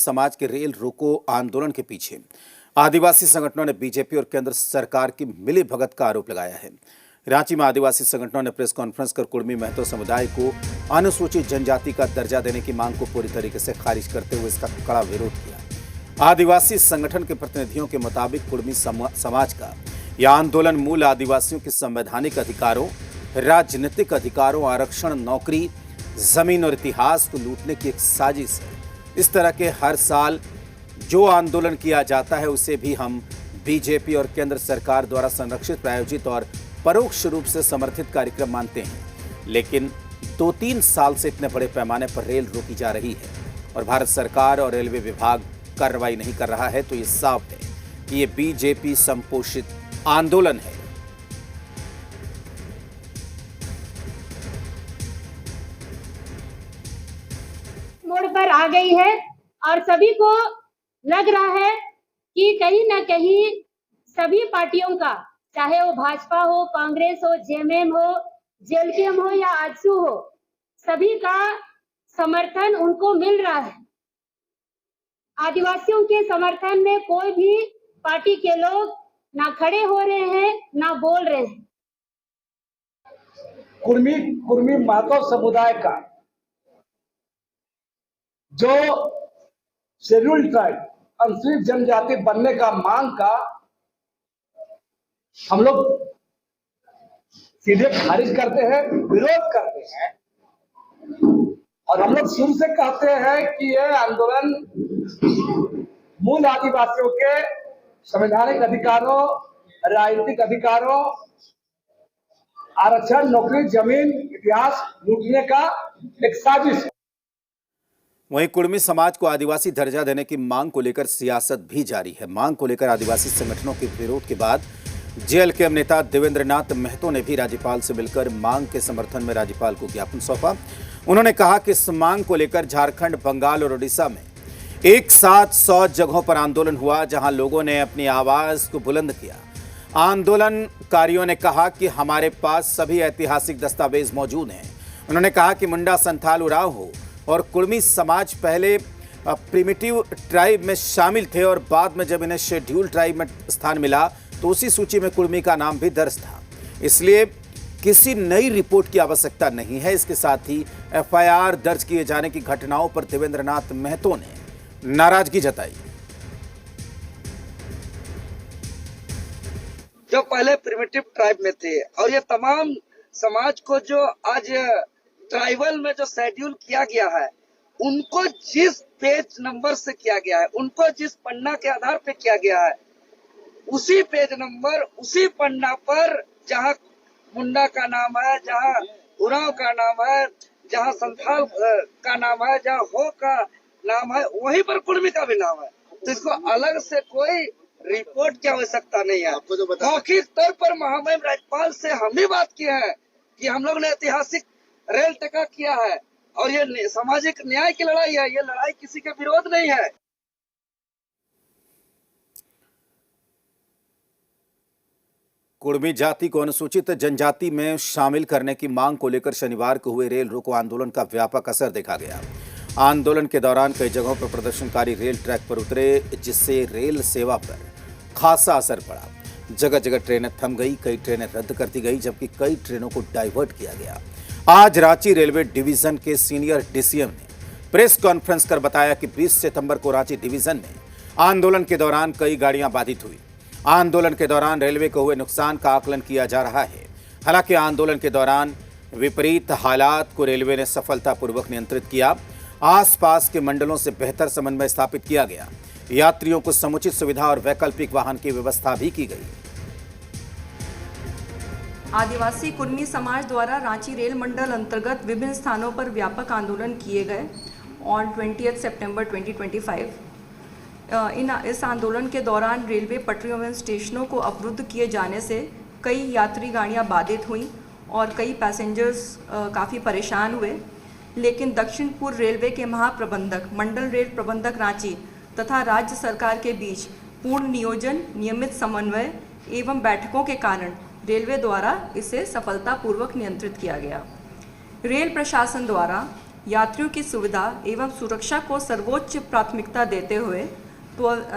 समाज के रेल रोको आंदोलन के पीछे आदिवासी संगठनों ने बीजेपी और केंद्र सरकार की मिलीभगत का आरोप लगाया है। रांची में आदिवासी संगठनों ने प्रेस कॉन्फ्रेंस कर कुर्मी महतो समुदाय को अनुसूचित जनजाति का दर्जा देने की मांग को पूरी तरीके से खारिज करते हुए इसका कड़ा विरोध किया। आदिवासी संगठन के प्रतिनिधियों के मुताबिक कुर्मी समाज का यह आंदोलन मूल आदिवासियों के संवैधानिक अधिकारों, राजनीतिक अधिकारों, आरक्षण, नौकरी, जमीन और इतिहास को लूटने की एक साजिश है। इस तरह के हर साल जो आंदोलन किया जाता है उसे भी हम बीजेपी और केंद्र सरकार द्वारा संरक्षित, प्रायोजित और परोक्ष रूप से समर्थित कार्यक्रम मानते हैं। लेकिन 2-3 साल से इतने बड़े पैमाने पर रेल रोकी जा रही है और भारत सरकार और रेलवे विभाग कार्रवाई नहीं कर रहा है, तो ये साफ है कि ये बीजेपी संपोषित आंदोलन है। मोड़ पर आ गई है और सभी को लग रहा है कि कहीं ना कहीं सभी पार्टियों का, चाहे वो भाजपा हो, कांग्रेस हो, जेएमएम हो, जेएलकेएम हो या आजसू हो, सभी का समर्थन उनको मिल रहा है। आदिवासियों के समर्थन में कोई भी पार्टी के लोग ना खड़े हो रहे हैं ना बोल रहे हैं। कुर्मी महतो समुदाय का जो शेड्यूल्ड ट्राइब, अनुसूचित जनजाति बनने का मांग का हम लोग सीधे खारिज करते हैं, विरोध करते हैं। और हम लोग शुरू से कहते हैं कि यह आंदोलन मूल आदिवासियों के संवैधानिक अधिकारों, राजनीतिक अधिकारों, आरक्षण, नौकरी, जमीन, इतिहास लूटने का एक साजिश है। वहीं कुर्मी समाज को आदिवासी दर्जा देने की मांग को लेकर सियासत भी जारी है। मांग को लेकर आदिवासी संगठनों के विरोध के बाद जेएलकेएम नेता देवेंद्र नाथ महतो ने भी राज्यपाल से मिलकर मांग के समर्थन में राज्यपाल को ज्ञापन सौंपा। उन्होंने कहा कि इस मांग को लेकर झारखंड, बंगाल और उड़ीसा में एक साथ 100 जगहों पर आंदोलन हुआ, जहां लोगों ने अपनी आवाज को बुलंद किया। आंदोलनकारियों ने कहा कि हमारे पास सभी ऐतिहासिक दस्तावेज मौजूद हैं। उन्होंने कहा कि मुंडा, संथाल, उरांव हो और कुर्मी समाज पहले प्रिमिटिव ट्राइब में शामिल थे और बाद में जब इन्हें शेड्यूल ट्राइब में स्थान मिला तो उसी सूची में कुर्मी का नाम भी दर्ज था। इसलिए किसी नई रिपोर्ट की आवश्यकता नहीं है। इसके साथ ही एफआईआर दर्ज किए जाने की घटनाओं पर देवेंद्र नाथ महतो ने नाराजगी जताई। जो पहले प्रिमिटिव ट्राइब में थे और ये तमाम समाज को जो आज ट्राइबल में जो शेड्यूल किया गया है, उनको जिस पेज नंबर से किया गया है, उनको जिस पन्ना के आधार पे किया गया है, उसी पेज नंबर, उसी पन्ना पर जहां मुंडा का नाम है, जहां उरांव का नाम है, जहां संथाल का नाम है, जहां हो का नाम है, वहीं पर कुर्मी का भी नाम है। तो इसको अलग से कोई रिपोर्ट की आवश्यकता नहीं है। मौखिक तौर पर महामहिम राज्यपाल से हम भी बात किए हैं कि हम लोग ने ऐतिहासिक रेल टेका किया है और ये सामाजिक न्याय की लड़ाई है, ये लड़ाई किसी के विरोध नहीं है। कुर्मी जाति को अनुसूचित जनजाति में शामिल करने की मांग को लेकर शनिवार को हुए रेल रोको आंदोलन का व्यापक असर देखा गया। आंदोलन के दौरान कई जगहों पर प्रदर्शनकारी रेल ट्रैक पर उतरे, जिससे रेल सेवा पर खासा असर पड़ा। जगह जगह ट्रेनें थम गई, कई ट्रेनें रद्द कर दी गई, जबकि कई ट्रेनों को डाइवर्ट किया गया। आज रांची रेलवे डिवीजन के सीनियर डीसीएम ने प्रेस कॉन्फ्रेंस कर बताया कि 20 सितंबर को रांची डिवीजन में आंदोलन के दौरान कई गाड़ियां बाधित हुई। आंदोलन के दौरान रेलवे को हुए नुकसान का आकलन किया जा रहा है। हालांकि आंदोलन के दौरान विपरीत हालात को रेलवे ने सफलतापूर्वक नियंत्रित किया। आसपास के मंडलों से बेहतर समन्वय स्थापित किया गया। यात्रियों को समुचित सुविधा और वैकल्पिक वाहन की व्यवस्था भी की गई। आदिवासी कुर्मी समाज द्वारा रांची रेल मंडल अंतर्गत विभिन्न स्थानों पर व्यापक आंदोलन किए गए ऑन 20 सितंबर 2025। इस आंदोलन के दौरान रेलवे पटरियों एवं स्टेशनों को अवरुद्ध किए जाने से कई यात्री गाड़ियां बाधित हुईं और कई पैसेंजर्स काफ़ी परेशान हुए। लेकिन दक्षिण पूर्व रेलवे के महाप्रबंधक, मंडल रेल प्रबंधक रांची तथा राज्य सरकार के बीच पूर्ण नियोजन, नियमित समन्वय एवं बैठकों के कारण रेलवे द्वारा इसे सफलतापूर्वक नियंत्रित किया गया। रेल प्रशासन द्वारा यात्रियों की सुविधा एवं सुरक्षा को सर्वोच्च प्राथमिकता देते हुए